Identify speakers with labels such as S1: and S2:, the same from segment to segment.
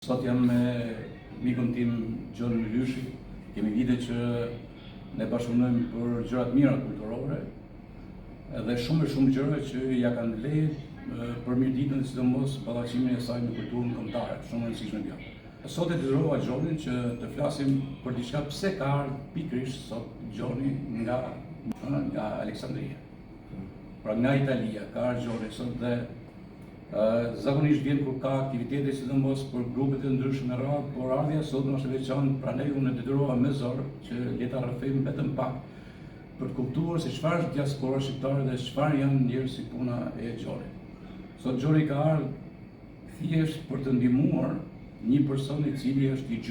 S1: Sot jam me mikun tim Gjon Mylyshi. Kemi vite që ne bashkëpunojmë për gjërat mira kulturore edhe shumë gjëra që ja kanë lejë për mirëditën, sidomos ballafaqimin e saj në kulturën kombëtare, shumë e rëndësishme kjo. Sot e dëgjova Gjonin që të flasim për diçka pse ka ardhur pikërisht sot Gjoni nga Aleksandria. Pra nga Italia ka ardhur Gjoni sot dhe zakonisht vjen kur ka aktivitete, sidomos për grupet e ndryshme radh, por ardhja sot është e veçantë, prandaj unë detyrova me zor që le ta rrëfejmë vetëm pak për të kuptuar se çfarë është diaspora shqiptare dhe çfarë janë njerëz si puna e Gjonit. Sot Gjoni ka ardhur thjesht për të ndihmuar një person i cili është i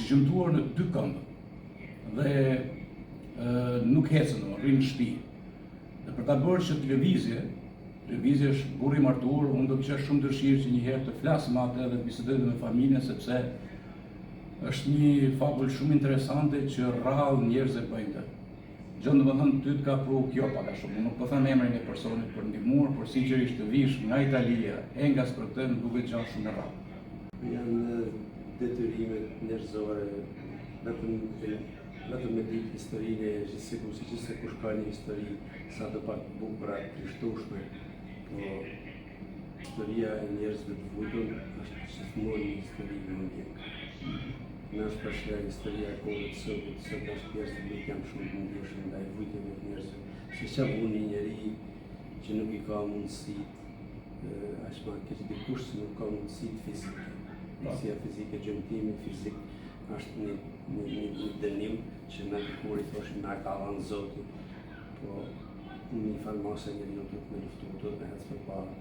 S1: gjymtuar në dy këmbë dhe nuk ecën, rrin në shtëpi. Dhe për ta bërë që televizja është burri i martuar, unë do kisha shumë dëshirë që një herë të flas me atë dhe të bisedoj me familjen, sepse është një fabul shumë interesante që rrallë njerëz e bëjnë të. Gjon, domethënë ty të ka pru kjo pak a shumë, nuk po them emrin e personit për ndihmuar, por sinqerisht të vish nga Italia, e nga sprëtën, duket gjallë shumë e rrallë.
S2: Janë detyrimet njerëzore, vetëm me ditë historinë e gjithsesi se kush ka një histori sa të pak bukur e trishtueshme, po historia e njerëzve të vujtur është gjithmonë një histori e ndjekë. Në është përshkruar historia e kohës së sotit, sot është pjesë nuk jam shumë të ndjeshëm ndaj vujtjeve të njerëzve. Se çfarë bën një njeri që nuk i ka mundësi, aq më keq dikush që nuk ka mundësi fizike. Mundësia fizike, gjymtimi fizik është një dënim që na kur i thoshin na ka dhënë Zoti, po në një farmase njeriu do të luftojë, do të ecë përpara.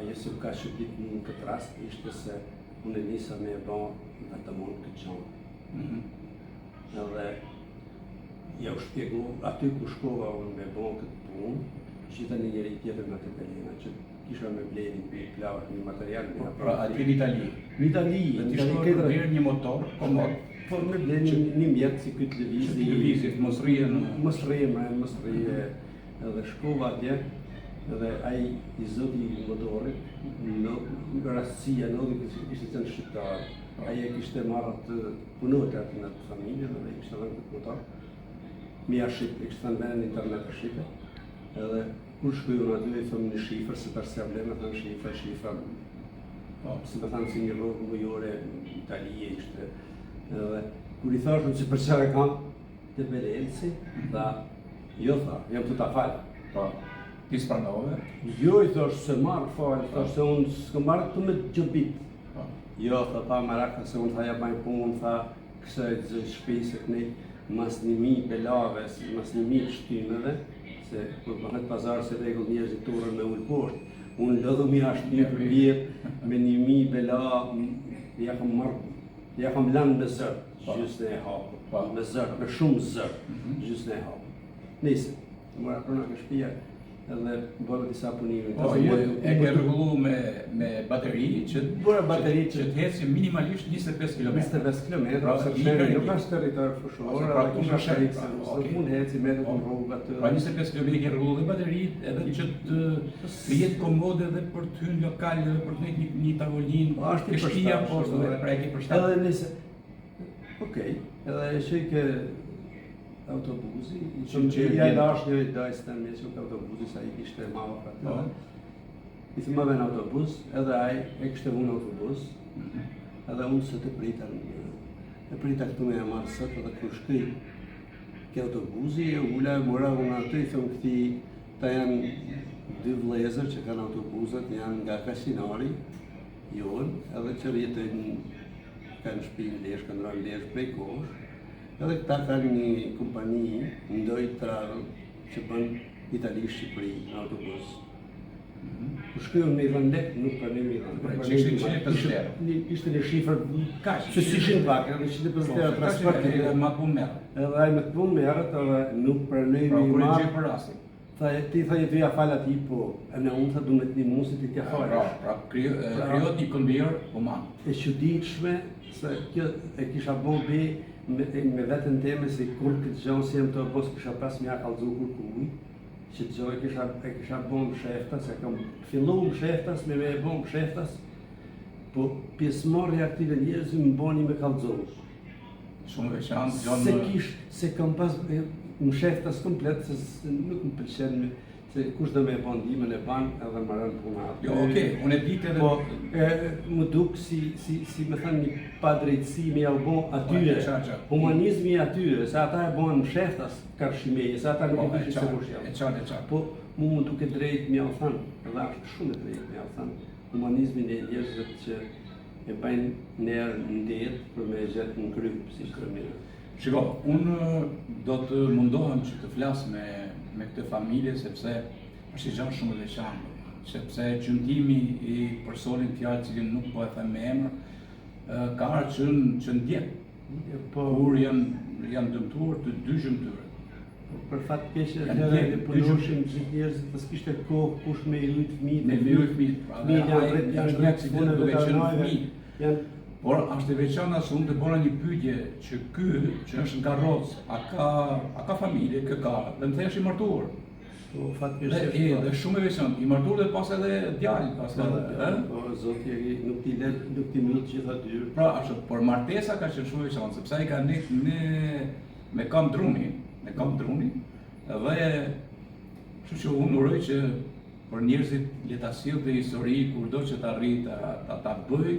S2: Ajo që ka shqipit në këtë rast ishte se unë nisa me e bën vetëm unë këtë qanë. Edhe ja u shpjegu aty ku shkova unë me bën këtë punë, qita një njeri tjetër në të Pelena, që kisha me bleni një plagë, një material.
S1: Pra aty në Itali.
S2: Në Itali,
S1: dhe ti shkoj të bërë një motor komod.
S2: Po me bleni një mjetë si këtë lëvizje.
S1: Mos rrije,
S2: edhe shkova atje, edhe ai i zoti i motorit, në rastësia që ishte qenë shqiptar, ai e kishte marrë të punonte aty në familje dhe i kishte dhënë këtë motor. Mia shqip, i kishte thënë vend në internet për shqipe. Edhe kur shkoj unë aty i them një shifër, se përse ablem, thënë shifra. Se të thamë si një rrugë bujore në Itali ishte. Edhe kur i thashun që për çfarë kam të Belenci, tha, jo tha, jam të ta falë.
S1: Po, ti s'pranove?
S2: Jo, i thash se marrë falë, thash se unë s'kam marrë të me gjëbit. Jo, tha, pa marak, se unë tha ja bajnë punë, tha, kësaj të shpejse kënej, mas 1000 belave, mas 1000 shtymeve, se kur bëhet pazar se rregull njerëzit turën me ullë poshtë, unë lëdhëm i ashtë një për vjetë me 1000 bela, ja kam lanë me zërë, gjysë në e hapë, me zërë, me shumë zërë, gjysë në e hapë. Nise, mëra prëna ka shpia, edhe bërë disa punime.
S1: E ke rregullu me bateri që të heci minimalisht 25 km.
S2: 25 km, nuk është territor fushor, nuk është shërikse, nuk mund heci me në rrugë atë.
S1: Pra 25 km ke rregullu dhe bateritë edhe që të jetë komode edhe për të hyrë lokal edhe për të nejtë një tavolinë, ke shtëpia poshtë dhe pra e ke përshtatë.
S2: Edhe nëse, okej, edhe e shoj ke autobusi, që ja dash një dajsë të me që autobusi, sa i kishte ma ofra. I thë më ven autobus, edhe aj e kishte unë autobus, edhe unë se të prita këtu me e marë sëtë, edhe kër shkëj ke autobusi, e ula e mora unë atë, i thëmë këti, ta janë dy vlezër që kanë autobusat, janë nga Kasinari, jonë, edhe që rjetojnë, kanë shpinë lesh, kanë rranë lesh prej kosh, edhe këta kanë një kompani, ndoj travel, që bën Itali-Shqipëri në autobus. Kur shkojmë me i dhënë lek, nuk pranim i dhënë. Ishte një shifër, që si shenë pak, edhe 150 euro transport.
S1: Edhe ma të punë merë.
S2: Edhe ajme të punë merët, edhe nuk pranim i marë. Ti tha jetu ja falë ati, po në unë tha du me të një mundë se ti t'ja falë.
S1: Pra, kryot një konvejor human.
S2: E çuditshme, se kjo e kisha bëbe me vetën teme se kur këtë gjonë si jem të bos kisha pas mja kalëzu kur kuj, që të gjonë e kisha bon sheftas, e kam fillu sheftas me e bon sheftas, po pjesëmarrja e këtyre njerëzve më bani me kallëzosh.
S1: Shumë e veçantë,
S2: Se
S1: John.
S2: se kam pas më sheftas komplet, se nuk më pëlqen me, se kush do me bën ndihmën e ban edhe më rën puna aty.
S1: Jo, okay, unë e di edhe
S2: Po, më duk si më thënë një padrejtësi me u bën atyre.
S1: qartë.
S2: Humanizmi i atyre, se ata e bën më sheftas karshimeje, se ata nuk
S1: Po,
S2: e dishin se kush
S1: e
S2: janë.
S1: qartë.
S2: Po, mu më duke drejt me u thënë, edhe është shumë e drejt me u thënë, humanizmin e njerëzve që e bajnë nërë në ndetë për me gjetë në kryp, si shkërmirë.
S1: Shiko, unë do të mundohem që të flas me këtë familje, sepse është një gjë shumë e veçantë. Sepse gjymtimi i personit fjalë cilin nuk po e them me emër, ka ardhur që ndjen.
S2: Po,
S1: Kur janë dëmtuar të dy gjymtyrë.
S2: për fat keq
S1: Janë
S2: edhe
S1: djemë,
S2: punojshin gjithë njerëzit të s'kishte kohë kush me i lut fëmijët.
S1: Me lirë fëmijët, pra dhe
S2: Janë
S1: një aksident duke qenë fëmijë.
S2: Janë
S1: Por është e veçantë se unë të bëra një pyetje që ky që është në karrocë, a ka familje, kë ka, dhe më thesh i martuar.
S2: po fat keq
S1: Dhe shumë e veçantë, i martuar dhe pas edhe djalë, pas edhe,
S2: Po zoti i ri nuk ti mit gjitha dy.
S1: Pra, ashtu, por martesa ka qenë shumë e veçantë, sepse ai ka nik me kam druni, dhe kështu që unë uroj që për njerëzit le ta sillte histori kurdo që të arrijë ta bëj,